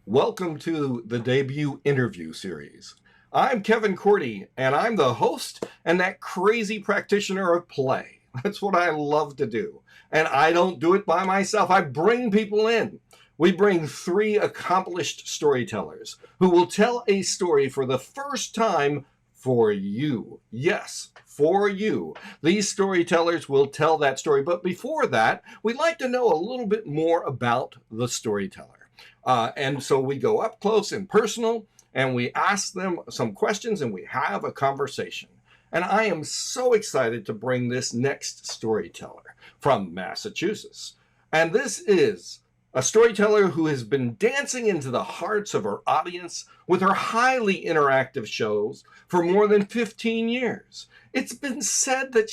Welcome to the debut interview series. I'm Kevin Cordi, and I'm the host and that crazy practitioner of play. That's what I love to do. And I don't do it by myself. I bring people in. We bring three accomplished storytellers who will tell a story for the first time for you. Yes, for you. These storytellers will tell that story. But before that, we'd like to know a little bit more about the storyteller. And so we go up close and personal and we ask them some questions and we have a conversation. And I am so excited to bring this next storyteller from Massachusetts. And this is a storyteller who has been dancing into the hearts of her audience with her highly interactive shows for more than 15 years. It's been said that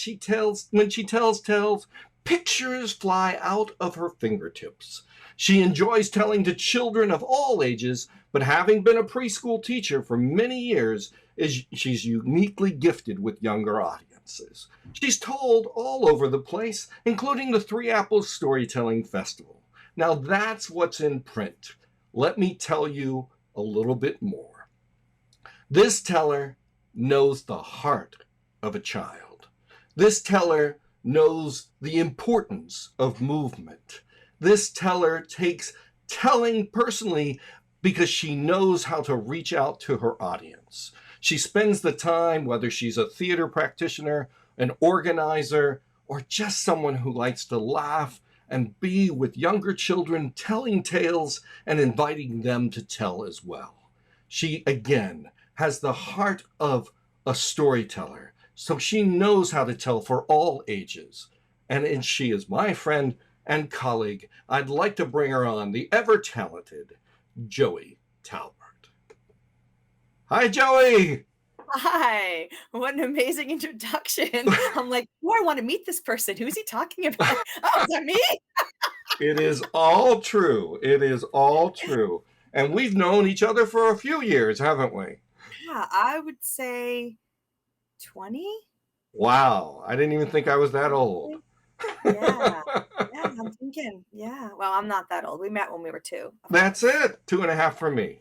when she tells tales, pictures fly out of her fingertips. She enjoys telling to children of all ages, but having been a preschool teacher for many years, she's uniquely gifted with younger audiences. She's told all over the place, including the Three Apples Storytelling Festival. Now that's what's in print. Let me tell you a little bit more. This teller knows the heart of a child. This teller knows the importance of movement. This teller takes telling personally because she knows how to reach out to her audience. She spends the time, whether she's a theater practitioner, an organizer, or just someone who likes to laugh and be with younger children, telling tales and inviting them to tell as well. She, again, has the heart of a storyteller, so she knows how to tell for all ages. And she is my friend and colleague. I'd like to bring her on, the ever-talented Joey Talbert. Hi, Joey! Hi, what an amazing introduction. I'm like, oh, I want to meet this person. Who's he talking about? Oh, is that me? It is all true. It is all true. And we've known each other for a few years, haven't we? Yeah, I would say 20. Wow, I didn't even think I was that old. Yeah, yeah, I'm thinking. Yeah, well, I'm not that old. We met when we were two, of That's course. it. 2.5 for me.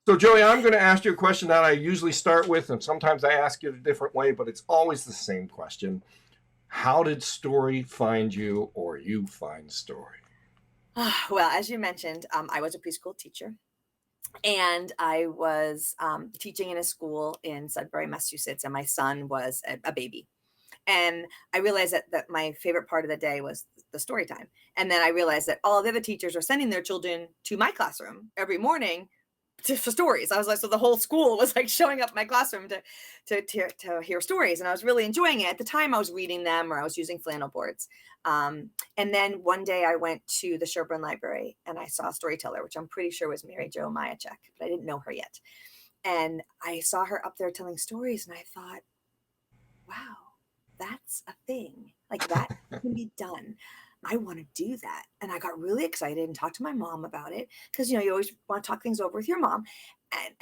So, Joey, I'm going to ask you a question that I usually start with, and sometimes I ask it a different way, but it's always the same question. How did story find you, or you find story? Well, as you mentioned, I was a preschool teacher. And I was teaching in a school in Sudbury, Massachusetts, and my son was a baby. And I realized that my favorite part of the day was the story time. And then I realized that all the other teachers were sending their children to my classroom every morning for stories. I was like, so the whole school was like showing up in my classroom to hear stories, and I was really enjoying it. At the time, I was reading them or I was using flannel boards. And then one day I went to the Sherburne Library and I saw a storyteller, which I'm pretty sure was Mary Jo Mayachek, but I didn't know her yet. And I saw her up there telling stories, and I thought, wow, that's a thing. Like that can be done. I want to do that. And I got really excited and talked to my mom about it because, you always want to talk things over with your mom.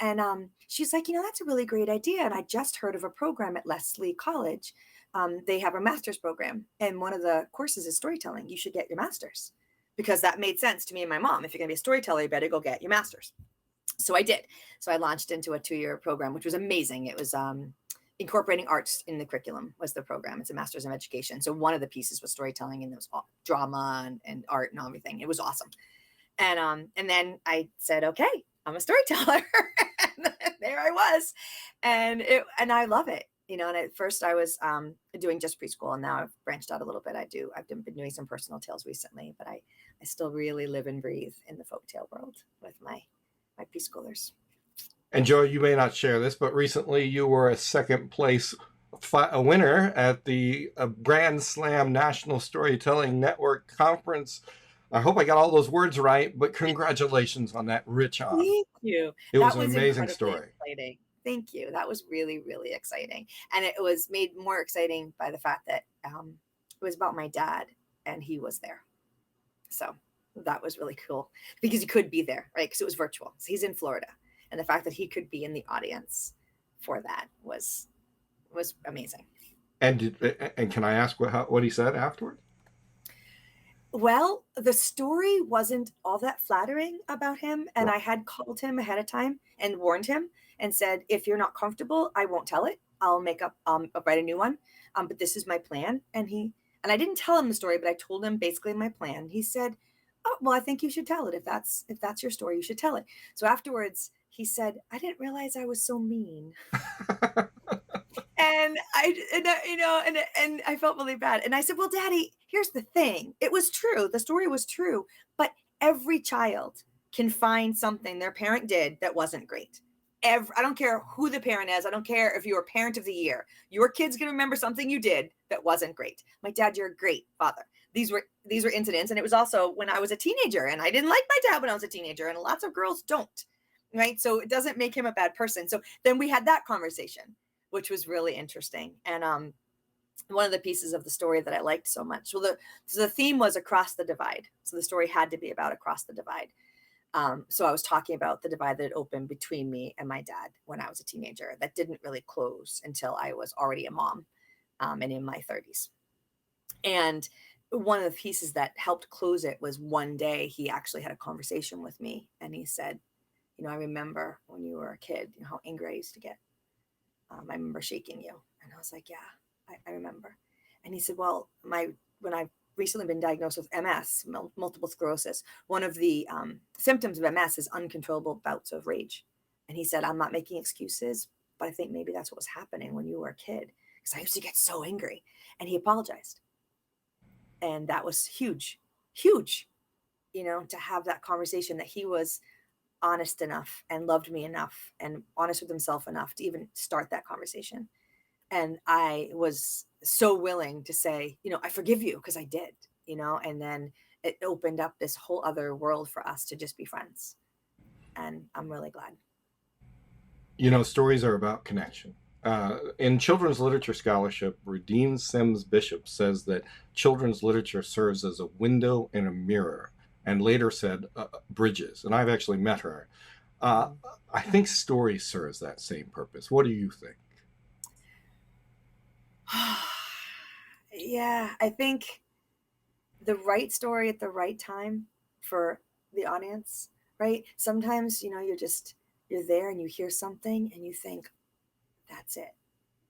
And she's like, that's a really great idea. And I just heard of a program at Lesley College. They have a master's program. And one of the courses is storytelling. You should get your master's, because that made sense to me and my mom. If you're going to be a storyteller, you better go get your master's. So I did. So I launched into a 2-year program, which was amazing. It was incorporating arts in the curriculum was the program. It's a master's in education. So one of the pieces was storytelling, and there was drama and art and everything. It was awesome. And then I said, okay, I'm a storyteller. And there I was. And I love it. And at first I was doing just preschool, and now I've branched out a little bit. I've been doing some personal tales recently, but I still really live and breathe in the folktale world with my preschoolers. And Joey, you may not share this, but recently you were a second place a winner at the Grand Slam National Storytelling Network Conference. I hope I got all those words right, but congratulations on that rich honor. Thank you. It was That an was amazing incredibly story. exciting. Thank you. That was really, really exciting. And it was made more exciting by the fact that it was about my dad and he was there. So that was really cool because he could be there, right? Because it was virtual. So he's in Florida. And the fact that he could be in the audience for that was amazing. And can I ask what he said afterward? Well, the story wasn't all that flattering about him, and I had called him ahead of time and warned him and said, "If you're not comfortable, I won't tell it. I'll write a new one. But this is my plan." And I didn't tell him the story, but I told him basically my plan. He said, "Oh, well, I think you should tell it. If that's your story, you should tell it." So afterwards, he said, "I didn't realize I was so mean." And and I felt really bad. And I said, "Well, Daddy, here's the thing. It was true. The story was true, but every child can find something their parent did that wasn't great. I don't care who the parent is. I don't care if you were parent of the year. Your kid's gonna remember something you did that wasn't great. My dad, you're a great father. These were incidents, and it was also when I was a teenager, and I didn't like my dad when I was a teenager, and lots of girls don't, right? So it doesn't make him a bad person." So then we had that conversation, which was really interesting. And one of the pieces of the story that I liked so much. Well, the theme was across the divide. So the story had to be about across the divide. So I was talking about the divide that had opened between me and my dad when I was a teenager that didn't really close until I was already a mom, and in my 30s. And one of the pieces that helped close it was one day he actually had a conversation with me and he said, "I remember when you were a kid, how angry I used to get. I remember shaking you." And I was like, "Yeah, I remember." And he said, "Well, when I've recently been diagnosed with MS, multiple sclerosis, one of the symptoms of MS is uncontrollable bouts of rage." And he said, "I'm not making excuses, but I think maybe that's what was happening when you were a kid, because I used to get so angry." And he apologized. And that was huge, huge, to have that conversation, that he was honest enough and loved me enough and honest with himself enough to even start that conversation. And I was so willing to say, "I forgive you," because I did, and then it opened up this whole other world for us to just be friends. And I'm really glad. Stories are about connection. In children's literature scholarship, Rudine Sims Bishop says that children's literature serves as a window and a mirror, and later said bridges. And I've actually met her. Uh, I think story serves that same purpose. What do you think? Yeah, I think the right story at the right time for the audience, right? Sometimes, you're there and you hear something and you think, "That's it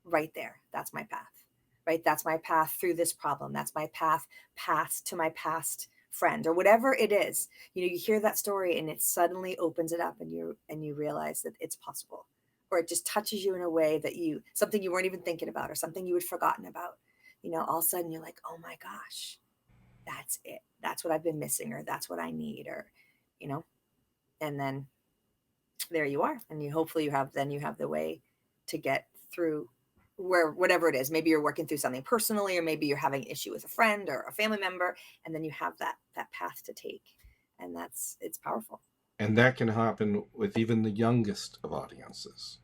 right there. That's my path." Right? That's my path through this problem. That's my path past to my past friend or whatever it is. You hear that story and it suddenly opens it up, and you realize that it's possible. Or it just touches you in a way that something you weren't even thinking about, or something you had forgotten about. All of a sudden you're like, "Oh my gosh, that's it. That's what I've been missing, or that's what I need," or you know, and then there you are. And you have the way to get through where whatever it is. Maybe you're working through something personally, or maybe you're having an issue with a friend or a family member, and then you have that path to take. And it's powerful. And that can happen with even the youngest of audiences,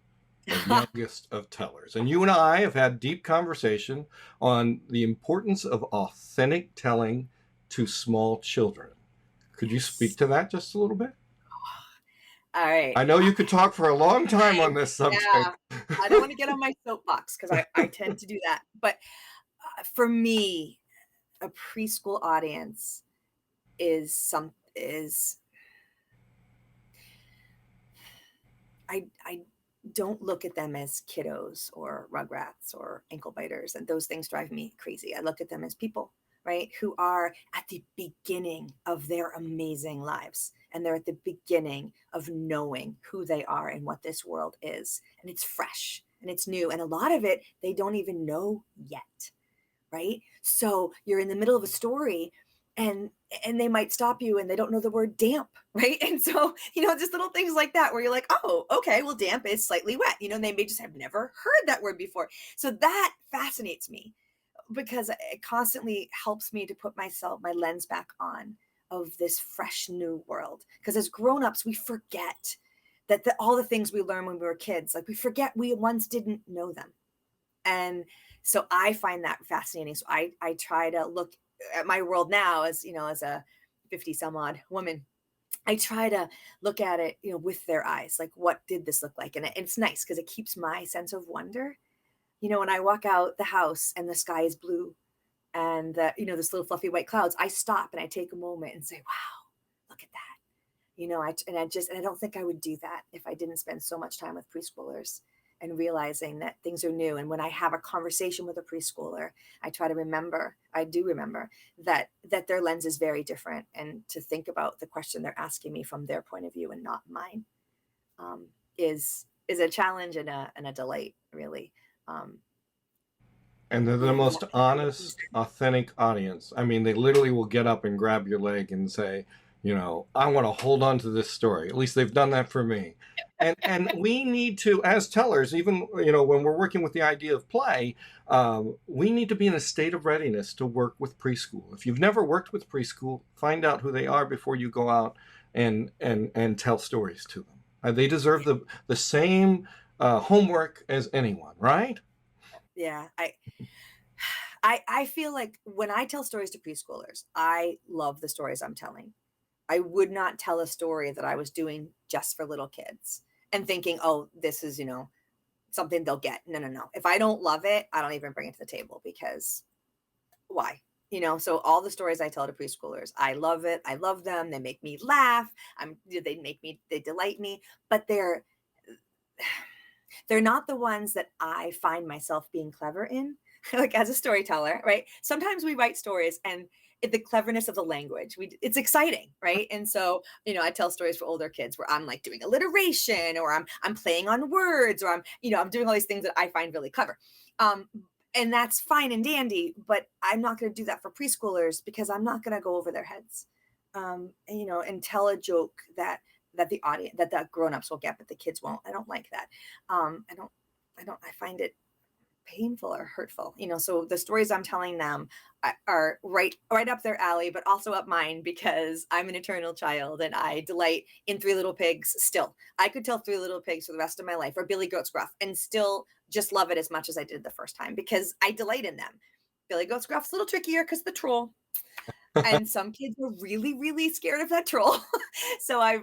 the youngest of tellers. And you and I have had deep conversation on the importance of authentic telling to small children. Could you speak Yes. to that just a little bit? All right. I know you could talk for a long time on this subject. Yeah. I don't want to get on my soapbox because I tend to do that. But for me, a preschool audience is I don't look at them as kiddos or rugrats or ankle biters, and those things drive me crazy. I look at them as people, right, who are at the beginning of their amazing lives, and they're at the beginning of knowing who they are and what this world is, and it's fresh and it's new, and a lot of it they don't even know yet, right? So you're in the middle of a story, and they might stop you and they don't know the word damp, right? And so, just little things like that where you're like, "Oh, okay, well, damp is slightly wet." And they may just have never heard that word before. So that fascinates me because it constantly helps me to put my lens back on of this fresh new world. Because as grown-ups, we forget that all the things we learned when we were kids, like we forget we once didn't know them. And so I find that fascinating. So I try to look at my world now as a 50 some odd woman. I try to look at it, with their eyes. Like, what did this look like? And it's nice because it keeps my sense of wonder. When I walk out the house and the sky is blue, and that, this little fluffy white clouds, I stop and I take a moment and say, wow, look at that. And I don't think I would do that if I didn't spend so much time with preschoolers and realizing that things are new. And when I have a conversation with a preschooler, I do remember that their lens is very different, and to think about the question they're asking me from their point of view and not mine, um, is a challenge and a delight, really. Um, And they're the yeah, and most honest, authentic audience. I mean, they literally will get up and grab your leg and say, I want to hold on to this story. At least they've done that for me. And we need to, as tellers, even when we're working with the idea of play, we need to be in a state of readiness to work with preschool. If you've never worked with preschool, find out who they are before you go out and tell stories to them. They deserve the same homework as anyone, right? yeah, I feel like when I tell stories to preschoolers, I love the stories I'm telling. I would not tell a story that I was doing just for little kids and thinking, oh, this is, something they'll get. No, no, no. If I don't love it, I don't even bring it to the table, because why? So all the stories I tell to preschoolers, I love it. I love them. They make me laugh. They delight me, but they're not the ones that I find myself being clever in. Like, as a storyteller, right? Sometimes we write stories and the cleverness of the language, it's exciting, right? And so, I tell stories for older kids where I'm like doing alliteration, or I'm playing on words, or I'm doing all these things that I find really clever. Um, and that's fine and dandy, but I'm not going to do that for preschoolers, because I'm not going to go over their heads, and tell a joke that the audience, that the grown-ups will get, but the kids won't. I don't like that. I find it painful or hurtful. So the stories I'm telling them are right up their alley, but also up mine, because I'm an eternal child and I delight in Three Little Pigs. Still, I could tell Three Little Pigs for the rest of my life, or Billy Goat's Gruff, and still just love it as much as I did the first time, because I delight in them. Billy Goat's Gruff's a little trickier because the troll, and some kids are really, really scared of that troll. So I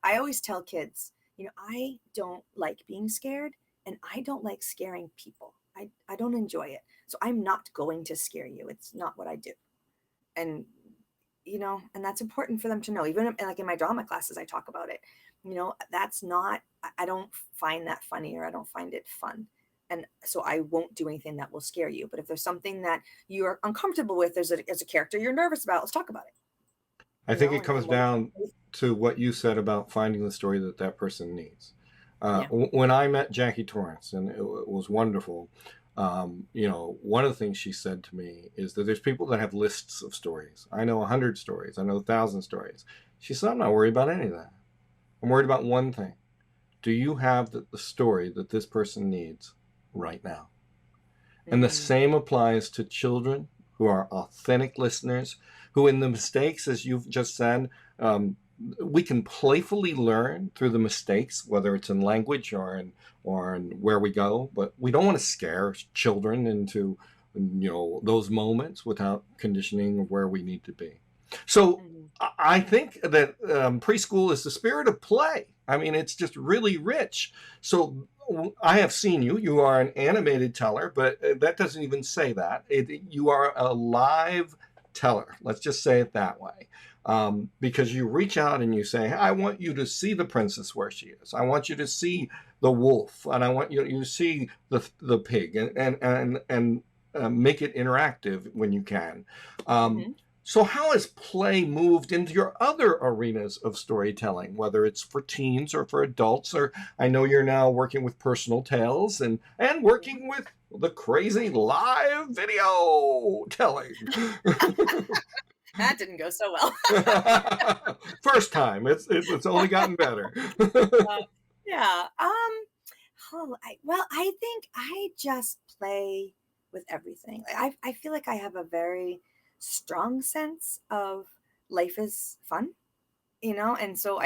always tell kids, I don't like being scared, and I don't like scaring people. I don't enjoy it. So I'm not going to scare you. It's not what I do. And, and that's important for them to know. Even like in my drama classes, I talk about it. That's not, I don't find that funny, or I don't find it fun. And so I won't do anything that will scare you. But if there's something that you're uncomfortable with as a character you're nervous about, let's talk about it. I think it comes down to what you said about finding the story that person needs. Yeah. When I met Jackie Torrance, and it was wonderful, one of the things she said to me is that there's people that have lists of stories. I know 100 stories. I know 1,000 stories. She said, I'm not worried about any of that. I'm worried about one thing. Do you have the story that this person needs right now? Mm-hmm. And the same applies to children who are authentic listeners, who, in the mistakes, as you've just said, we can playfully learn through the mistakes, whether it's in language or in where we go. But we don't want to scare children into those moments without conditioning of where we need to be. So I think that preschool is the spirit of play. I mean, it's just really rich. So I have seen you. You are an animated teller, but that doesn't even say that. You are a live teller. Let's just say it that way. Because you reach out and you say, hey, I want you to see the princess where she is. I want you to see the wolf, and I want you to see the pig, and make it interactive when you can. So how has play moved into your other arenas of storytelling, whether it's for teens or for adults? Or I know you're now working with personal tales and working with the crazy live video telling. That didn't go so well. First time. It's only gotten better. Yeah. I think I just play with everything. I feel like I have a very strong sense of life is fun, and so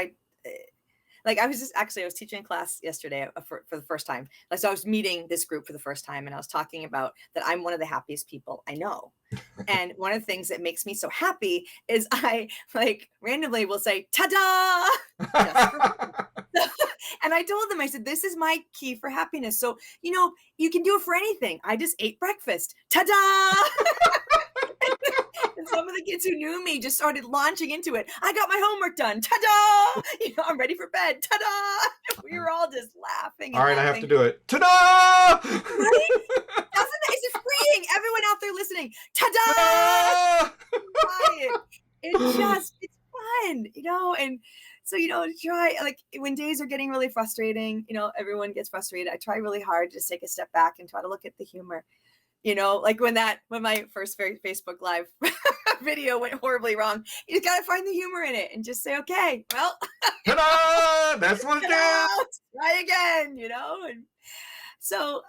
Like I was teaching a class yesterday for the first time. Like, so I was meeting this group for the first time and I was talking about that I'm one of the happiest people I know. And one of the things that makes me so happy is I like randomly will say, "Tada!" just for fun. And I told them, I said, this is my key for happiness. So, you can do it for anything. I just ate breakfast. Ta-da! And some of the kids who knew me just started launching into it. I got my homework done. Ta-da! I'm ready for bed. Ta-da! We were all just laughing All and right, I have to laughing. do it. Ta-da! Right? Is it freeing? Everyone out there listening. Ta-da! Ta-da! It's fun, and so, try, like, when days are getting really frustrating, everyone gets frustrated. I try really hard to just take a step back and try to look at the humor, like when my first Facebook Live video went horribly wrong, you just got to find the humor in it and just say, okay, well, Ta-da! That's what it is. try again, and so,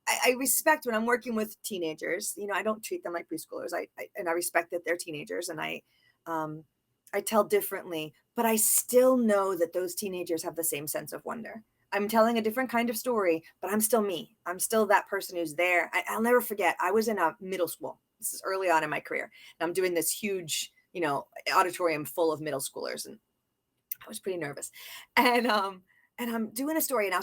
I respect when I'm working with teenagers, I don't treat them like preschoolers. And I respect that they're teenagers and I tell differently, but I still know that those teenagers have the same sense of wonder. I'm telling a different kind of story, but I'm still me. I'm still that person who's there. I'll never forget. I was in a middle school. This is early on in my career. And I'm doing this huge, auditorium full of middle schoolers. And I was pretty nervous. And I'm doing a story and I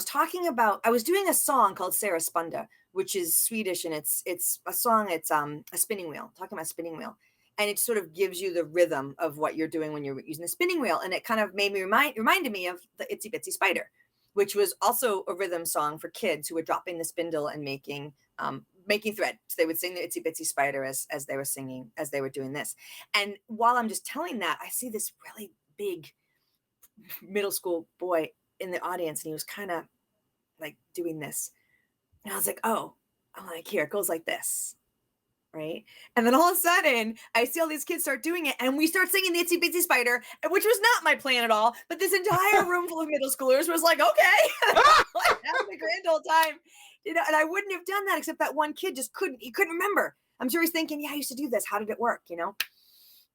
was doing a song called Sarah Spunda, which is Swedish, and it's a song, it's a spinning wheel, talking about a spinning wheel. And it sort of gives you the rhythm of what you're doing when you're using the spinning wheel. And it kind of made me reminded me of the Itsy Bitsy Spider, which was also a rhythm song for kids who were dropping the spindle and making thread. So they would sing the Itsy Bitsy Spider as they were singing, as they were doing this. And while I'm just telling that, I see this really big middle school boy in the audience, and he was kind of like doing this. And I was like, oh, I'm like, here, it goes like this. Right. And then all of a sudden, I see all these kids start doing it, and we start singing the Itsy Bitsy Spider, which was not my plan at all. But this entire room full of middle schoolers was like, okay, like, having a grand old time. And I wouldn't have done that except that one kid he couldn't remember. I'm sure he's thinking, yeah, I used to do this. How did it work?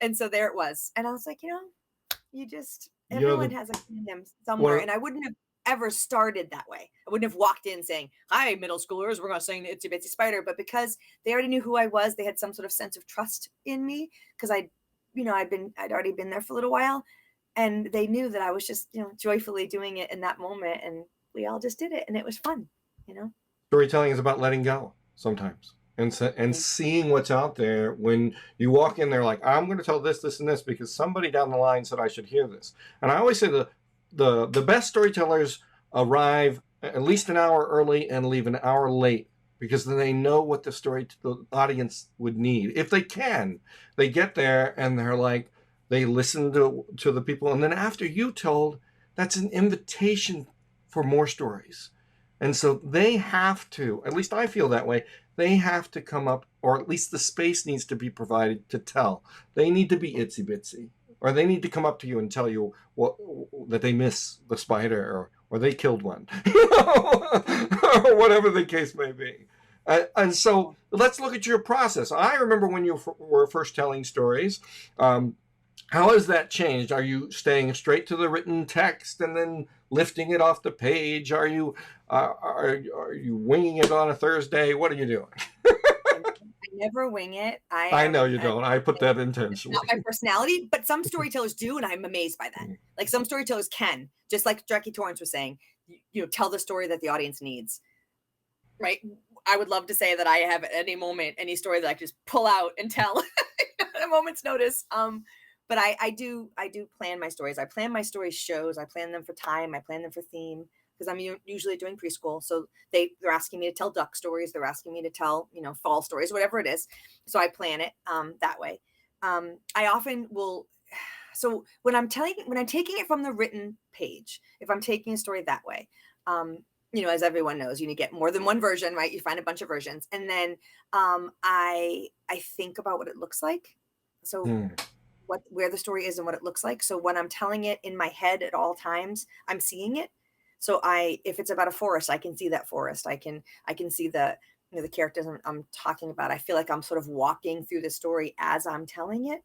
And so there it was. And I was like, everyone has a kid in them somewhere. And I wouldn't have ever started that way. I wouldn't have walked in saying, hi, middle schoolers, we're going to sing the Itsy Bitsy Spider. But because they already knew who I was, they had some sort of sense of trust in me because I'd already been there for a little while. And they knew that I was just, joyfully doing it in that moment. And we all just did it. And it was fun, Storytelling is about letting go sometimes and seeing what's out there. When you walk in there like, I'm going to tell this, this, and this because somebody down the line said I should hear this. And I always say the best storytellers arrive at least an hour early and leave an hour late because then they know what the audience would need. If they can, they get there and they're like, they listen to the people. And then after you told, that's an invitation for more stories. And so they have to, at least I feel that way, they have to come up, or at least the space needs to be provided to tell. They need to be itsy bitsy, or they need to come up to you and tell you that they miss the spider, or they killed one, or whatever the case may be. And so let's look at your process. I remember when you were first telling stories. How has that changed? Are you staying straight to the written text and then lifting it off the page? Are you winging it on a Thursday? What are you doing? I never wing it. I know you don't. I put that intentionally. Not my personality, but some storytellers do, and I'm amazed by that. Like some storytellers can, just like Jackie Torrance was saying, tell the story that the audience needs. Right? I would love to say that I have at any moment any story that I can just pull out and tell at a moment's notice. But I do plan my stories. I plan my story shows. I plan them for time. I plan them for theme because I'm usually doing preschool. So they're asking me to tell duck stories. They're asking me to tell, fall stories, whatever it is. So I plan it that way. I often will. So when I'm taking it from the written page, if I'm taking a story that way, as everyone knows, you get more than one version, right? You find a bunch of versions. And then I think about what it looks like. So where the story is and what it looks like. So when I'm telling it in my head at all times, I'm seeing it. So if it's about a forest, I can see that forest. I can see the the characters I'm talking about. I feel like I'm sort of walking through the story as I'm telling it.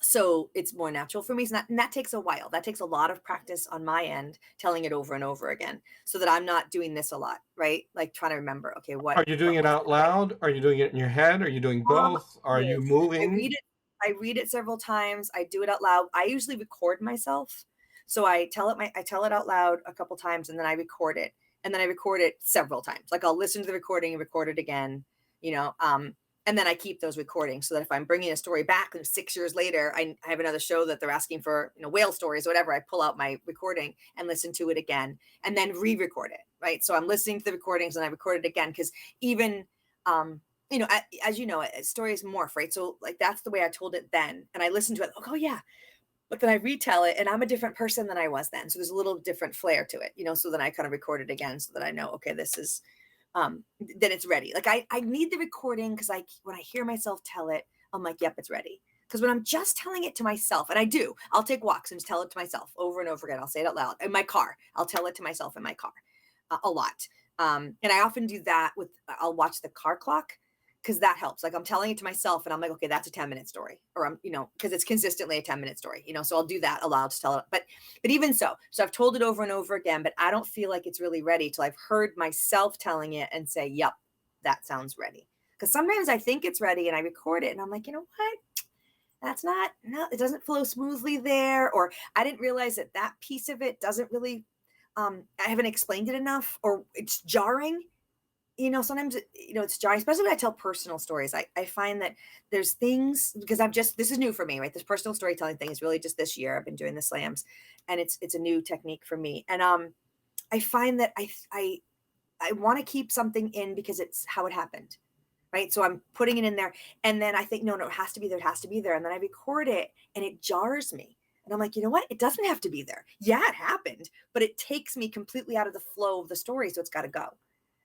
So it's more natural for me. And that takes a while. That takes a lot of practice on my end, telling it over and over again, so that I'm not doing this a lot, right? Like trying to remember, okay, Are you doing what it was out loud? Are you doing it in your head? Are you doing um both? Are you both. I moving? read it. I read it several times. I do it out loud. I usually record myself. So I tell it out loud a couple times, and then I record it. And then I record it several times. Like I'll listen to the recording and record it again, you know. And then I keep those recordings so that if I'm bringing a story back and 6 years later, I have another show that they're asking for, whale stories or whatever, I pull out my recording and listen to it again and then re-record it, right? So I'm listening to the recordings and I record it again because even, as you know, stories morph, right? So like that's the way I told it then, and I listened to it. Oh yeah, but then I retell it, and I'm a different person than I was then. So there's a little different flair to it, So then I kind of record it again so that I know, okay, this is then it's ready. Like I need the recording because when I hear myself tell it, I'm like, yep, it's ready. Because when I'm just telling it to myself, and I'll take walks and just tell it to myself over and over again. I'll say it out loud in my car. I'll tell it to myself in my car a lot. And I often do that I'll watch the car clock because that helps. Like I'm telling it to myself and I'm like, okay, that's a 10-minute story, or because it's consistently a 10-minute story, so I'll do that aloud to tell it. But even so I've told it over and over again, but I don't feel like it's really ready till I've heard myself telling it and say, yep, that sounds ready. Because sometimes I think it's ready and I record it and I'm like, you know what? That's no, it doesn't flow smoothly there. Or I didn't realize that piece of it doesn't really, I haven't explained it enough, or it's jarring. Sometimes, it's jarring, especially when I tell personal stories. I find that there's things, because this is new for me, right? This personal storytelling thing is really just this year. I've been doing the slams and it's a new technique for me. And I find that I want to keep something in because it's how it happened, right? So I'm putting it in there and then I think, no, it has to be there. It has to be there. And then I record it and it jars me. And I'm like, you know what? It doesn't have to be there. Yeah, it happened, but it takes me completely out of the flow of the story. So it's got to go.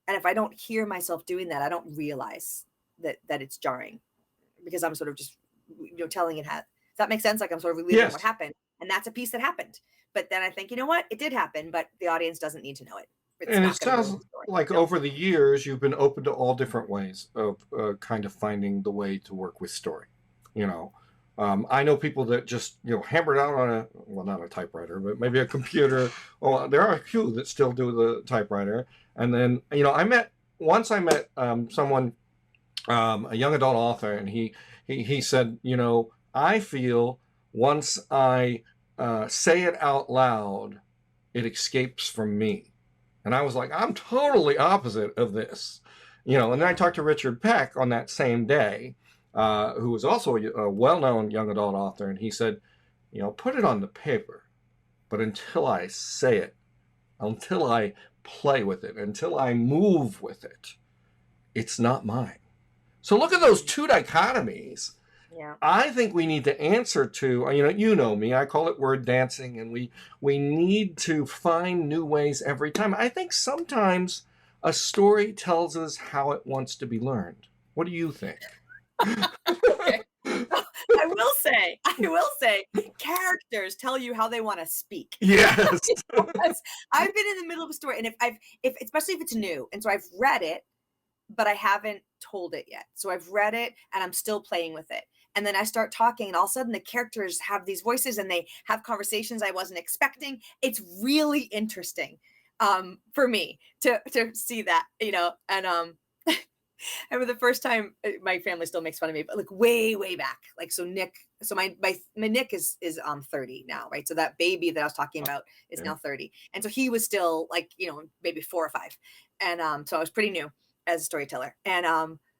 And if I don't hear myself doing that, I don't realize that it's jarring because I'm sort of just, telling it. Does that make sense? Like I'm sort of reliving what happened, and that's a piece that happened. But then I think, you know what? It did happen, but the audience doesn't need to know it. And it sounds like over the years, you've been open to all different ways of kind of finding the way to work with story. I know people that just, hammer it out on not a typewriter, but maybe a computer. Well, there are a few that still do the typewriter. And then, I met someone, a young adult author, and he said, I feel once I say it out loud, it escapes from me. And I was like, I'm totally opposite of this. And then I talked to Richard Peck on that same day, who was also a well-known young adult author. And he said, put it on the paper, but until I say it, until I play with it, until I move with it, it's not mine. So look at those two dichotomies. Yeah. I think we need to answer to, you know me, I call it word dancing, and we need to find new ways every time. I think sometimes a story tells us how it wants to be learned. What do you think? Okay. I will say, characters tell you how they want to speak. Yes. I've been in the middle of a story, and especially if it's new, and so I've read it, but I haven't told it yet. So I've read it, and I'm still playing with it. And then I start talking, and all of a sudden the characters have these voices, and they have conversations I wasn't expecting. It's really interesting for me to see that, and I remember the first time, my family still makes fun of me, but like way back. Like, so my Nick is 30 now, right? So that baby that I was talking about is now 30. And so he was still like, maybe 4 or 5. And so I was pretty new as a storyteller. And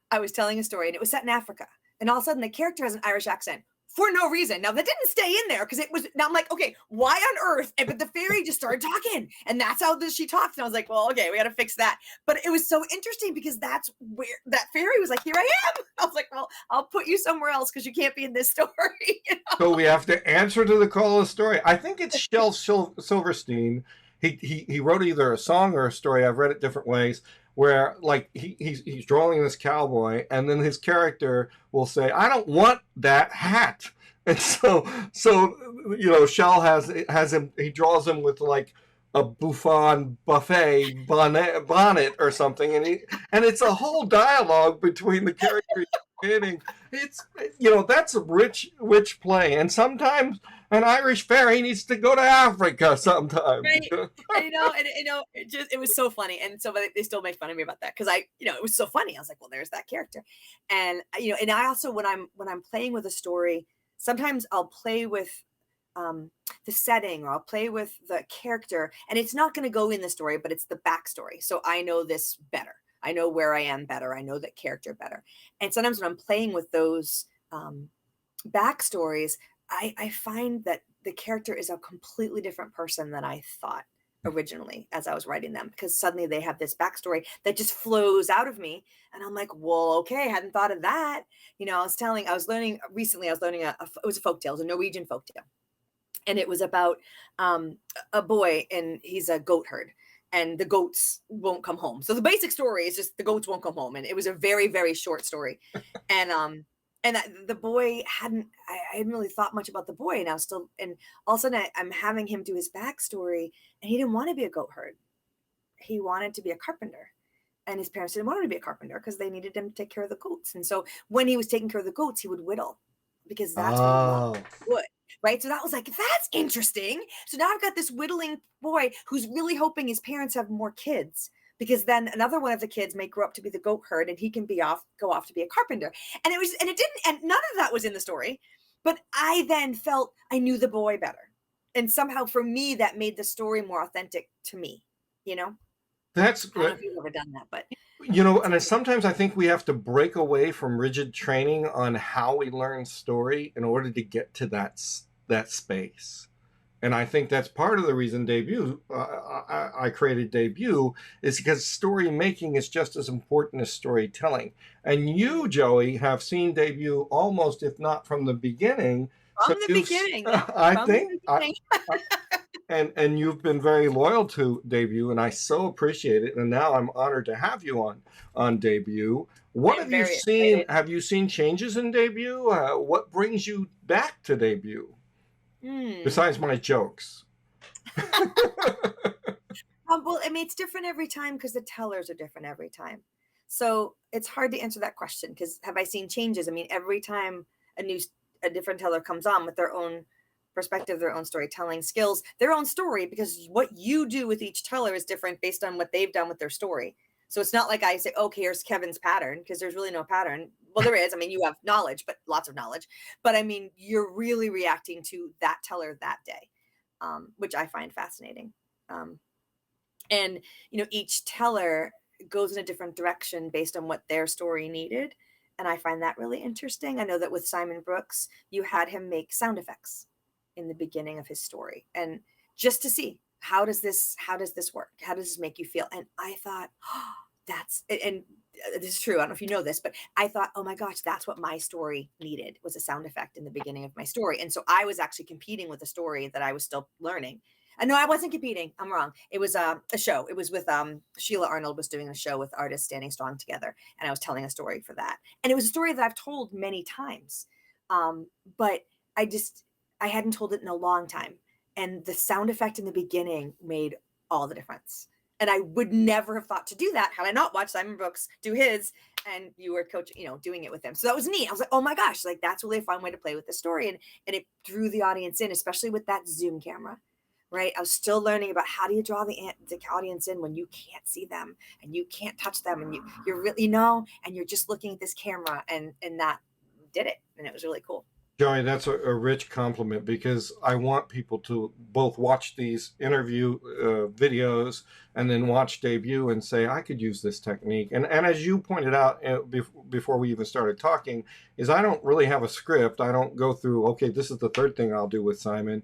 I was telling a story, and it was set in Africa. And all of a sudden the character has an Irish accent for no reason. Now that didn't stay in there because now I'm like, okay, why on earth? But the fairy just started talking, and that's how she talks. And I was like, well, okay, we got to fix that. But it was so interesting because that's where that fairy was like, here I am. I was like, well, I'll put you somewhere else because you can't be in this story. So we have to answer to the call of the story. I think it's Shel Silverstein. He wrote either a song or a story. I've read it different ways, where like he's drawing this cowboy, and then his character will say, I don't want that hat. And so Shel has him, he draws him with like a Buffon buffet bonnet or something, and it's a whole dialogue between the characters kidding. It's, that's a rich play, and sometimes an Irish fairy needs to go to Africa sometime. Right. And, it was so funny. And so but they still make fun of me about that because it was so funny. I was like, well, there's that character. And, and I also, when I'm playing with a story, sometimes I'll play with the setting, or I'll play with the character, and it's not going to go in the story, but it's the backstory. So I know this better. I know where I am better. I know that character better. And sometimes when I'm playing with those backstories, I find that the character is a completely different person than I thought originally as I was writing them, because suddenly they have this backstory that just flows out of me. And I'm like, well, okay, I hadn't thought of that. I was learning recently, it was a folktale, it was a Norwegian folktale. And it was about a boy, and he's a goat herd, and the goats won't come home. So the basic story is just the goats won't come home. And it was a very, very short story. And the boy I hadn't really thought much about the boy, and and all of a sudden I'm having him do his backstory, and he didn't want to be a goat herd. He wanted to be a carpenter. And his parents didn't want him to be a carpenter because they needed him to take care of the goats. And so when he was taking care of the goats, he would whittle, because that's what he wanted wood. Right. So that was like, that's interesting. So now I've got this whittling boy who's really hoping his parents have more kids, because then another one of the kids may grow up to be the goat herd, and he can go off to be a carpenter. And none of that was in the story. But I then felt I knew the boy better. And somehow for me, that made the story more authentic to me, That's I don't know if you've ever done that, but and sometimes I think we have to break away from rigid training on how we learn story in order to get to that space. And I think that's part of the reason I created Debut, is because story making is just as important as storytelling. And you, Joey, have seen Debut almost, if not from the beginning. From the beginning. And you've been very loyal to Debut, and I so appreciate it. And now I'm honored to have you on Debut. What have you seen? Have you seen changes in Debut? What brings you back to Debut? Besides my jokes. Well, I mean, it's different every time because the tellers are different every time. So it's hard to answer that question, because have I seen changes? I mean, every time a different teller comes on with their own perspective, their own storytelling skills, their own story, because what you do with each teller is different based on what they've done with their story. So it's not like I say, okay, here's Kevin's pattern, because there's really no pattern. Well, there is. I mean, you have knowledge, but lots of knowledge. But I mean, you're really reacting to that teller that day, which I find fascinating. And, each teller goes in a different direction based on what their story needed. And I find that really interesting. I know that with Simon Brooks, you had him make sound effects in the beginning of his story, and just to see how does this work? How does this make you feel? And I thought, oh, and this is true. I don't know if you know this, but I thought, oh my gosh, that's what my story needed, was a sound effect in the beginning of my story. And so I was actually competing with a story that I was still learning. And no, I wasn't competing. I'm wrong. It was a show. It was with Sheila Arnold was doing a show with artists standing strong together, and I was telling a story for that. And it was a story that I've told many times, but I hadn't told it in a long time. And the sound effect in the beginning made all the difference. And I would never have thought to do that had I not watched Simon Brooks do his, and you were coaching, doing it with him. So that was neat. I was like, oh my gosh, like that's really a fun way to play with the story. And it drew the audience in, especially with that zoom camera, right? I was still learning about how do you draw the audience in when you can't see them and you can't touch them, and you're really, and you're just looking at this camera, and that did it. And it was really cool. Joey, that's a rich compliment, because I want people to both watch these interview videos and then watch Debut and say, I could use this technique. And as you pointed out before we even started talking, is I don't really have a script. I don't go through, okay, this is the third thing I'll do with Simon.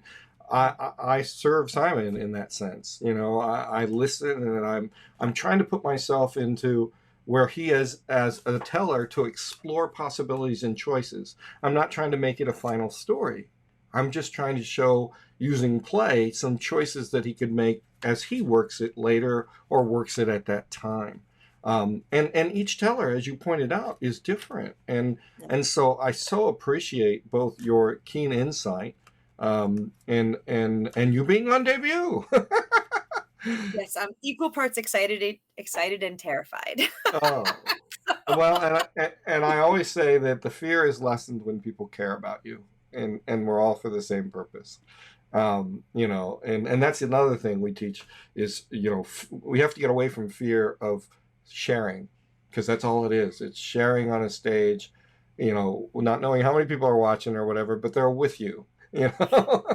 I serve Simon in that sense. I listen, and I'm trying to put myself into where he is as a teller to explore possibilities and choices. I'm not trying to make it a final story. I'm just trying to show, using play, some choices that he could make as he works it later or works it at that time. And each teller, as you pointed out, is different. And so I so appreciate both your keen insight and you being on Debut. Yes, I'm equal parts excited and terrified. Oh, well, and I always say that the fear is lessened when people care about you, and we're all for the same purpose. And that's another thing we teach is, we have to get away from fear of sharing, because that's all it is. It's sharing on a stage, not knowing how many people are watching or whatever, but they're with you, you know.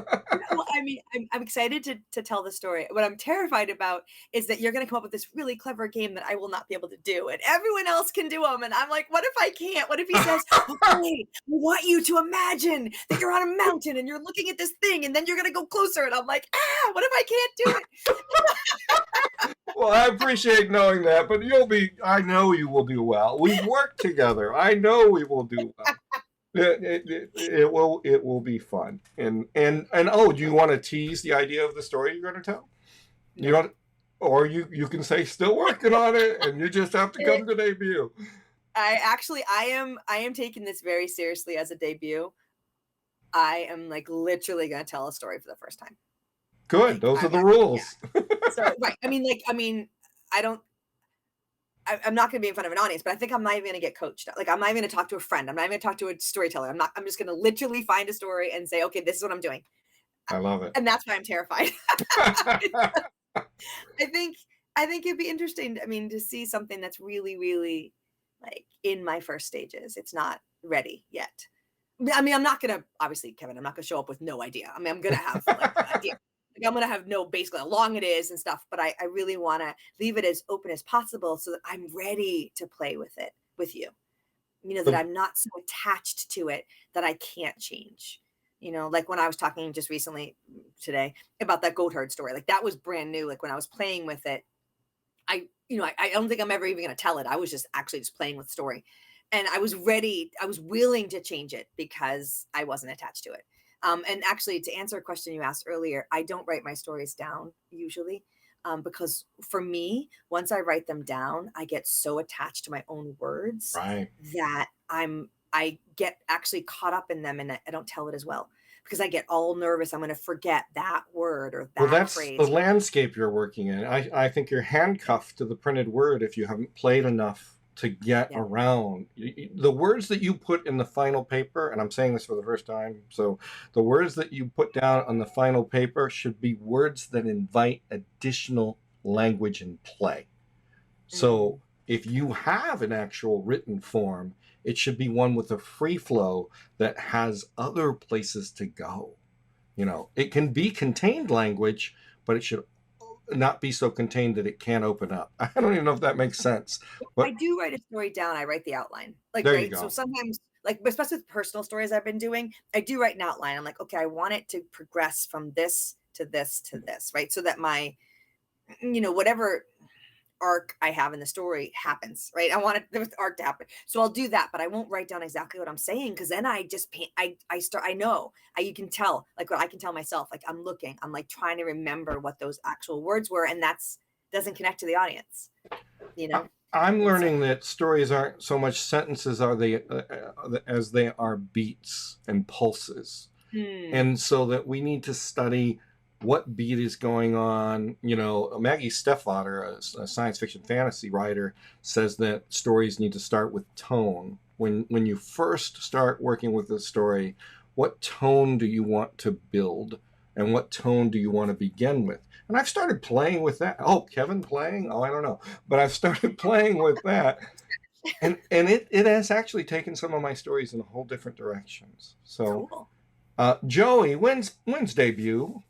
Well, I mean, I'm excited to tell the story. What I'm terrified about is that you're going to come up with this really clever game that I will not be able to do, and everyone else can do them. And I'm like, what if I can't? What if he says, "Okay, I want you to imagine that you're on a mountain and you're looking at this thing, and then you're going to go closer." And I'm like, what if I can't do it? Well, I appreciate knowing that, but I know you will do well. We've worked together. I know we will do well. It will be fun. And oh, do you want to tease the idea of the story you're going to tell? You No. don't, or you can say still working on it, and you just have to come to debut. I am taking this very seriously as a debut. I am like literally going to tell a story for the first time. Good. Like Those are the rules. so right. I mean, I don't. I'm not going to be in front of an audience, but I think I'm not even going to get coached. Like, I'm not even going to talk to a friend. I'm not even going to talk to a storyteller. I'm just going to literally find a story and say, okay, this is what I'm doing. I love it. And that's why I'm terrified. I think, I think it'd be interesting. I mean, to see something that's really, really like in my first stages. It's not ready yet. I mean, I'm not going to, obviously, Kevin, I'm not going to show up with no idea. I mean, I'm going to have like an idea. Like, I'm going to have no basically how long it is and stuff, but I really want to leave it as open as possible so that I'm ready to play with it with you. That I'm not so attached to it that I can't change. Like when I was talking just recently today about that goat herd story, like that was brand new. Like when I was playing with it, I don't think I'm ever even going to tell it. I was just actually just playing with the story. And I was ready. I was willing to change it because I wasn't attached to it. And actually, to answer a question you asked earlier, I don't write my stories down usually because for me, once I write them down, I get so attached to my own words Right. that I get actually caught up in them and I don't tell it as well because I get all nervous. I'm going to forget that word or Well, that that's the phrase. landscape you're working in. I think you're handcuffed to the printed word if you haven't played enough to get Yeah. around the words that you put in the final paper. And I'm saying this for the first time. So the words that you put down on the final paper should be words that invite additional language and play. So if you have an actual written form, it should be one with a free flow that has other places to go. It can be contained language, but it should not be so contained that it can't open up. I don't even know if that makes sense, I but do write a story down. I write the outline. Like, there you right. So go. sometimes, like, especially with personal stories I've been doing, I do write an outline. I'm like, okay, I want it to progress from this to this to this, right? So that my, whatever arc I have in the story happens, right? I want it the arc to happen. So I'll do that, but I won't write down exactly what I'm saying because then I just paint, I know, you can tell, like what I can tell myself, like I'm looking, I'm like trying to remember what those actual words were. And that's doesn't connect to the audience, you know? I'm And so, learning that stories aren't so much sentences as they are beats and pulses. hmm. And so that we need to study what beat is going on. Maggie Stiefvater, a science fiction fantasy writer, says that stories need to start with tone. When you first start working with a story, what tone do you want to build, and what tone do you want to begin with? And I've started playing with that. Oh, Kevin playing? Oh, I don't know, but I've started playing with that, and it has actually taken some of my stories in a whole different directions. So, Cool. Joey, when's debut?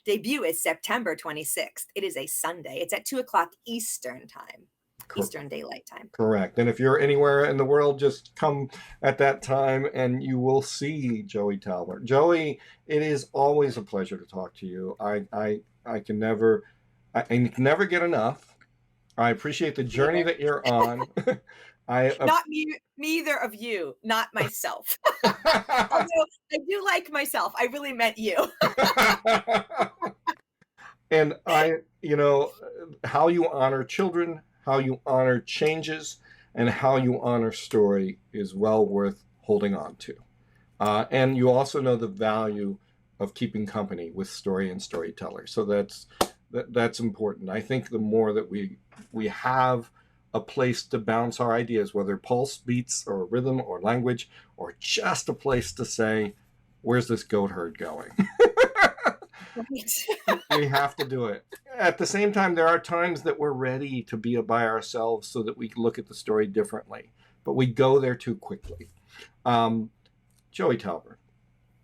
Debut is September 26th. It is a Sunday. It's at 2 o'clock Eastern time, Cor- Eastern Daylight Time. Correct. And if you're anywhere in the world, just come at that time and you will see Joey Talbert. Joey, it is always a pleasure to talk to you. I can never get enough. I appreciate the journey that you're on. Not me, neither of you, not myself. Although I do like myself. I really meant you. And how you honor children, how you honor changes, and how you honor story is well worth holding on to. And you also know the value of keeping company with story and storyteller. So That's important. I think the more that we have a place to bounce our ideas, whether pulse, beats, or rhythm, or language, or just a place to say, "Where's this goat herd going?" Right. We have to do it. At the same time, there are times that we're ready to be by ourselves so that we can look at the story differently, but we go there too quickly. Um, Joey Talbert,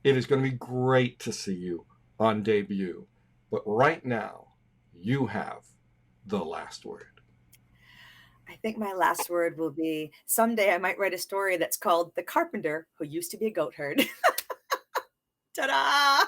it is going to be great to see you on debut, but right now, you have the last word. I think my last word will be someday I might write a story that's called The Carpenter Who Used to Be a Goat Herd. Ta-da!